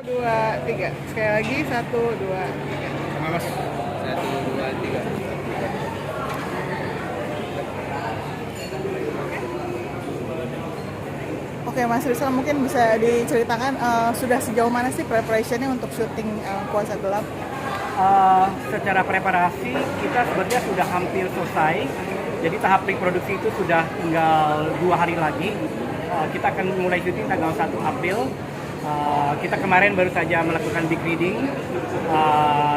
Dua, tiga. Sekali lagi, satu, dua, tiga. Sama mas. 1, 2, 3. Oke, Mas Rizal, mungkin bisa diceritakan sudah sejauh mana sih preparationnya untuk syuting Kuasa Gelap? Secara preparasi kita sebenarnya sudah hampir selesai. Jadi tahap pre-produksi itu sudah tinggal 2 hari lagi. Kita akan mulai syuting tanggal 1 April. Kita kemarin baru saja melakukan big reading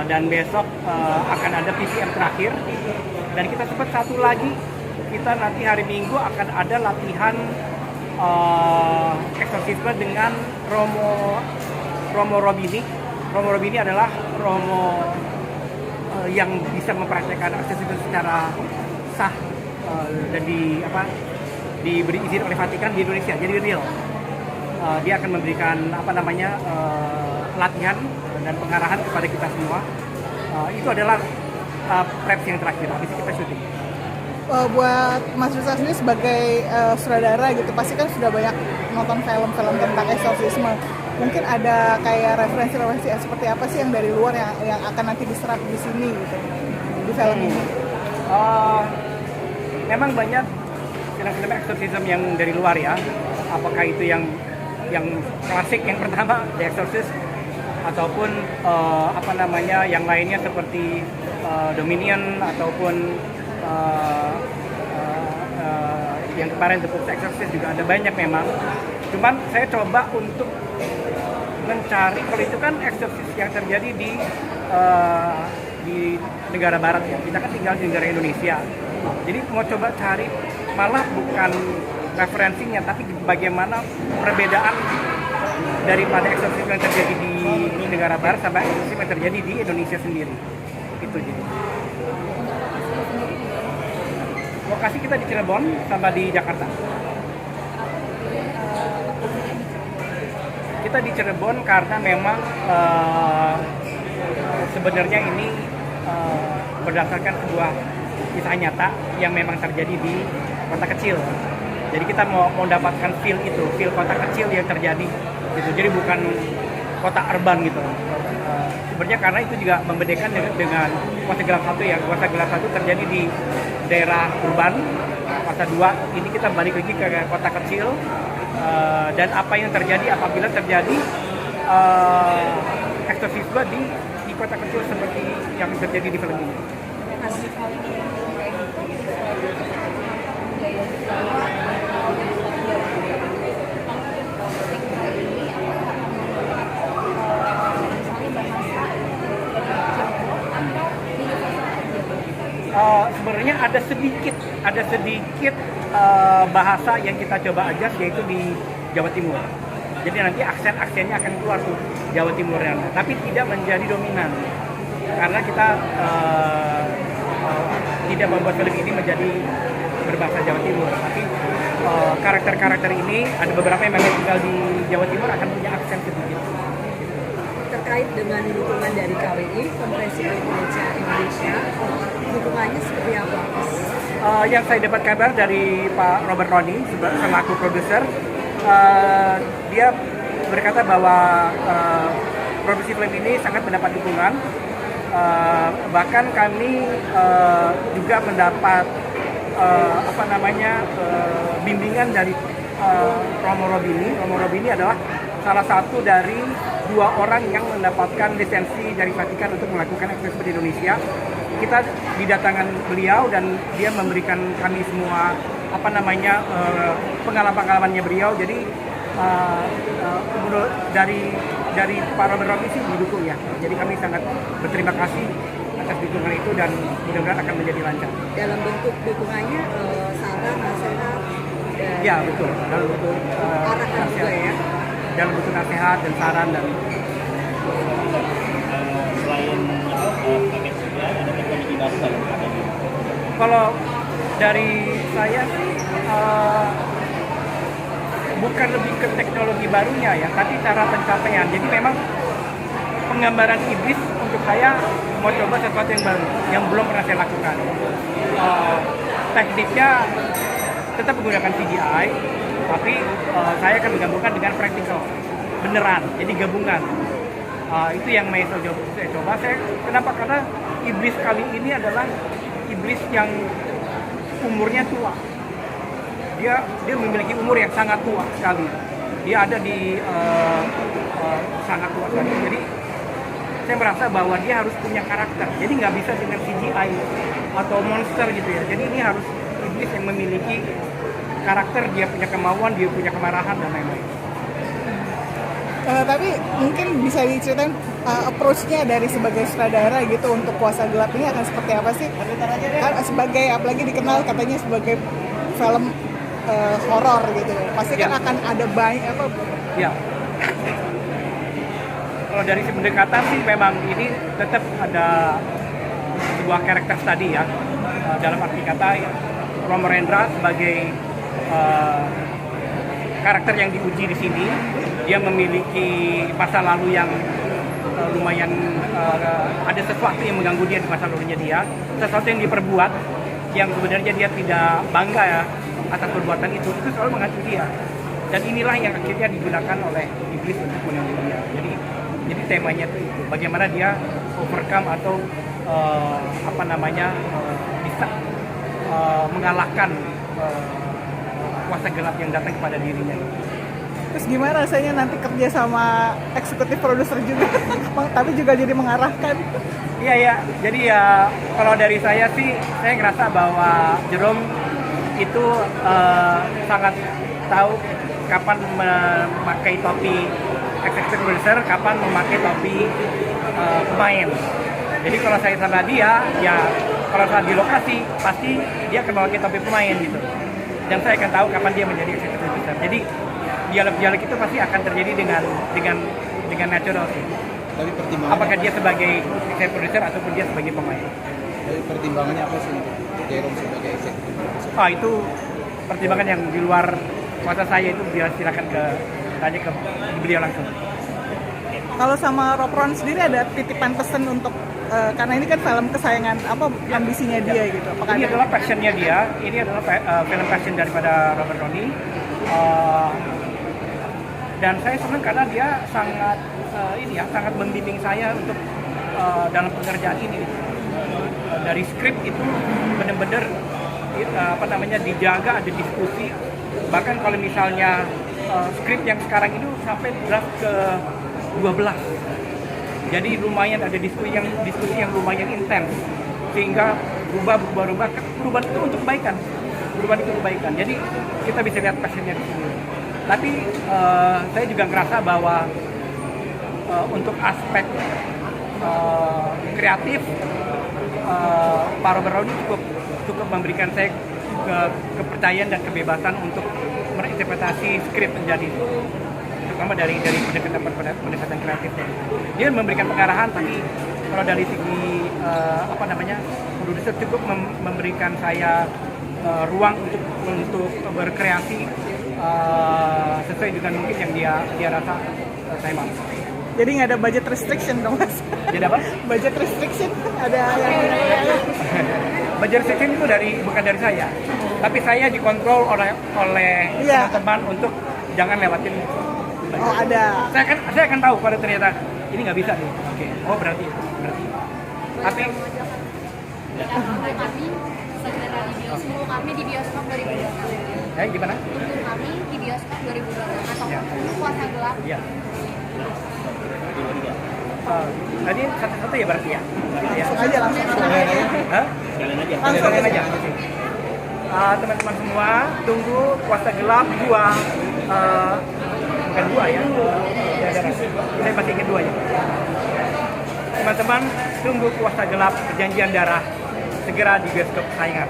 dan besok akan ada PPM terakhir. Dan kita sempat satu lagi, kita nanti hari Minggu akan ada latihan eksorsisme dengan Romo Robini. Romo Robini adalah Romo yang bisa mempraktekkan eksorsisme secara sah dan diberi izin oleh Vatikan di Indonesia. Jadi real. Dia akan memberikan latihan dan pengarahan kepada kita semua. Itu adalah preps yang terakhir. Habis itu kita syuting. Buat Mas Rizal sendiri sebagai sutradara gitu, pasti kan sudah banyak nonton film-film tentang eksorsisme. Mungkin ada kayak referensi seperti apa sih yang dari luar yang akan nanti diserap di sini gitu, di film ini? Memang banyak film-film eksorsisme yang dari luar ya. Apakah itu yang klasik yang pertama The Exorcist ataupun yang lainnya seperti Dominion ataupun yang kemarin The Pope's Exorcist juga ada banyak memang. Cuman saya coba untuk mencari, kalau itu kan eksorsis yang terjadi di negara barat ya. Kita kan tinggal di negara Indonesia. Jadi mau coba cari malah bukan referensinya, tapi bagaimana perbedaan daripada eksorsis yang terjadi di negara barat sama eksorsis yang terjadi di Indonesia sendiri. Itu jadi. Lokasi kita di Cirebon sama di Jakarta. Kita di Cirebon karena memang sebenarnya ini berdasarkan sebuah kisah nyata yang memang terjadi di kota kecil. Jadi kita mau mendapatkan feel kota kecil yang terjadi gitu. Jadi bukan kota urban gitu. Sebenarnya karena itu juga membedakan dengan Kuasa Gelap 1 ya. Kuasa Gelap 1 terjadi di daerah urban. Kuasa 2 ini kita balik lagi ke kota kecil. Dan apa yang terjadi apabila terjadi eksorsisme di kota kecil seperti yang terjadi di film ini. Sebenarnya ada sedikit bahasa yang kita coba adjust, yaitu di Jawa Timur. Jadi nanti aksennya akan keluar tuh Jawa Timurnya, tapi tidak menjadi dominan karena kita tidak membuat film ini menjadi berbahasa Jawa Timur. Tapi karakter-karakter ini ada beberapa yang memang tinggal di Jawa Timur akan punya aksen sedikit. Terkait dengan dukungan dari KWI, Konferensi Indonesia, dukungannya seperti apa? Yang saya dapat kabar dari Pak Robert Roni selaku produser, dia berkata bahwa produksi film ini sangat mendapat dukungan. Bahkan kami juga mendapat bimbingan dari Romo Robini. Romo Robini adalah salah satu dari 2 orang yang mendapatkan lisensi dari Vatikan untuk melakukan eksorsisme di Indonesia. Kita didatangkan beliau dan dia memberikan kami semua pengalaman-pengalamannya beliau. Jadi dari Pak Robert Romi sih didukung ya. Jadi kami sangat berterima kasih atas dukungan itu dan mudah-mudahan akan menjadi lancar. Dalam bentuk dukungannya saran, nasihat, ya betul. Dalam bentuk arahan juga ya. Dalam bentuk nasihat dan saran dan Selain paket juga ada teknologi baru dalam paket. kalau dari saya sih bukan lebih ke teknologi barunya ya, tapi cara pencapaian. Jadi memang penggambaran iblis untuk saya mau coba sesuatu yang baru, yang belum pernah saya lakukan. Tekniknya tetap menggunakan CGI, tapi saya akan menggabungkan dengan practical, beneran. Jadi gabungan. Itu yang saya coba. Kenapa? Karena iblis kali ini adalah iblis yang umurnya tua. Dia memiliki umur yang sangat tua sekali. Dia ada di sangat tua sekali. Jadi saya merasa bahwa dia harus punya karakter. Jadi nggak bisa dengan CGI atau monster gitu ya. Jadi ini harus iblis yang memiliki karakter, dia punya kemauan, dia punya kemarahan dan lain-lain. Tapi mungkin bisa diceritain approach-nya dari sebagai sutradara gitu untuk Kuasa Gelap ini akan seperti apa sih? Kan sebagai, apalagi dikenal katanya sebagai film horor gitu. Pasti kan akan ada banyak apa? Ya. Kalau dari pendekatan sih memang ini tetap ada sebuah karakter tadi ya. Dalam arti kata Rama Rendra sebagai karakter yang diuji di sini, dia memiliki masa lalu yang lumayan ada sesuatu yang mengganggu dia di masa lalunya dia, sesuatu yang diperbuat yang sebenarnya dia tidak bangga ya atas perbuatan itu selalu mengacu dia, dan inilah yang akhirnya digunakan oleh iblis untuk mengganggu dia. Jadi temanya itu bagaimana dia overcome atau bisa mengalahkan kuasa gelap yang datang kepada dirinya. Terus gimana rasanya nanti kerja sama eksekutif produser juga, tapi juga jadi mengarahkan? Iya. Jadi ya kalau dari saya sih, saya ngerasa bahwa Jerome itu sangat tahu kapan memakai topi eksekutif produser, kapan memakai topi pemain. Jadi kalau saya sama dia, ya kalau saat di lokasi pasti dia akan memakai topi pemain gitu. Dan saya akan tahu kapan dia menjadi eksekutif produser. Jadi dialog-dialog itu pasti akan terjadi dengan natural sih. Tapi pertimbangannya apakah dia sebagai eksekutif produser ataupun dia sebagai pemain. Tapi pertimbangannya apa sih untuk Jerome sebagai eksekutif produser? Itu pertimbangan yang di luar kuasa saya, itu biar silakan tanya ke beliau langsung. Kalau sama Rob Ron sendiri ada titipan pesan untuk karena ini kan film kesayangan ambisinya dia gitu. Apakah ini adalah passionnya dia, ini adalah film passion daripada Robert Rooney. Dan saya senang karena dia sangat sangat membimbing saya untuk dalam pekerjaan ini. Dari skrip itu benar-benar dijaga, ada diskusi. Bahkan kalau misalnya skrip yang sekarang itu sampai draft ke 12. Jadi lumayan ada diskusi yang lumayan intens, sehingga perubahan itu untuk kebaikan. Jadi kita bisa lihat passionnya di sini. Tapi saya juga ngerasa bahwa untuk aspek kreatif, Pak Robert Rooney cukup memberikan saya kepercayaan dan kebebasan untuk berinterpretasi skrip menjadi, terutama dari pendekatan kreatifnya. Dia memberikan pengarahan, tapi kalau dari segi produser cukup memberikan saya ruang untuk berkreasi sesuai dengan mungkin yang dia rasa saya mampu. Jadi nggak ada budget restriction dong, Mas? Jadi apa? Budget restriction ada yang budget restriction itu bukan dari saya, tapi saya dikontrol oleh teman-teman untuk jangan lewatin. Oh, ada. Saya akan tahu kalau ternyata ini nggak bisa nih. Oke. Oh berarti. Tapi kami segera di bioskop, kami di bioskop 2020. Gimana? Untuk kami di bioskop 2020 atau Kuasa Gelap. Iya. Tadi satu-satu ya berarti ya? Langsung aja. Hah? Sekalian aja. Teman-teman semua, tunggu Kuasa Gelap 2. Bukan 2 ya? Saya masih ingat 2 ya. Teman-teman, tunggu Kuasa Gelap Perjanjian Darah segera di bioskop kesayangan.